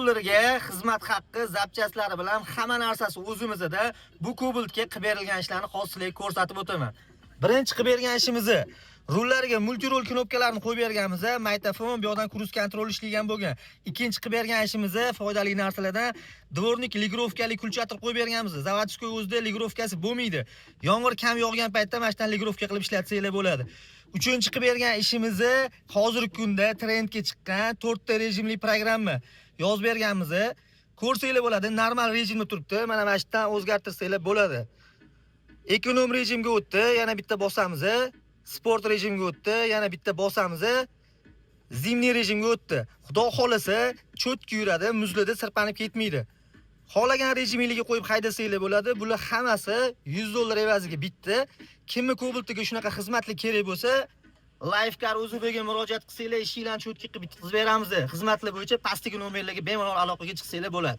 dollarga xizmat haqqi, zapchastlari bilan hamma narsasi o'zimizda. Bu Cobaltga qilib berilgan ishlarni hozir sizlarga ko'rsatib o'taman. Birinchi qilib bergan ishimiz rullariga multirol knopkalarni qo'yib berganmiz. Magnitofon, bu yoqdan kruz kontrol ishlagan bo'lgan. Ikkinchi qilib bergan ishimiz foydali narsalardan dvornik ligrovkali kulchator qo'yib berganmiz. Zavodskoy o'zida ligrovkasi bo'lmaydi. Yomg'ir kam yog'gan paytda mana shundan ligrovka qilib ishlatsanglar bo'ladi. Uchinchi qilib bergan ishimiz hozirgi kunda trendga chiqqan 4 ta rejimli programma yozib berganmiz. Ko'rsanglar bo'ladi, normal rejimda turibdi. Mana mana shundan o'zgartirsanglar bo'ladi. Ekonom rejimga o'tdi, yana bitta bosamiz. Sport rejimga o'tdi, yana bitta bosamiz. Zimniy rejimga o'tdi. Xudo xolasa, cho'tki yuradi, muzlada sirpanib ketmaydi. Xolagan rejimligiga qo'yib haydasanglar bo'ladi. Bular hammasi 100 dollar evaziga bitdi. Kimni Cobaltga shunaqa xizmatli kerak bo'lsa, Lifecar o'ziga murojaat qilsanglar, ishinglarni cho'tki qilib bitkazib beramiz. Xizmatlar bo'yicha pastdagi nomerlarga bemalol aloqaga chiqsanglar bo'ladi.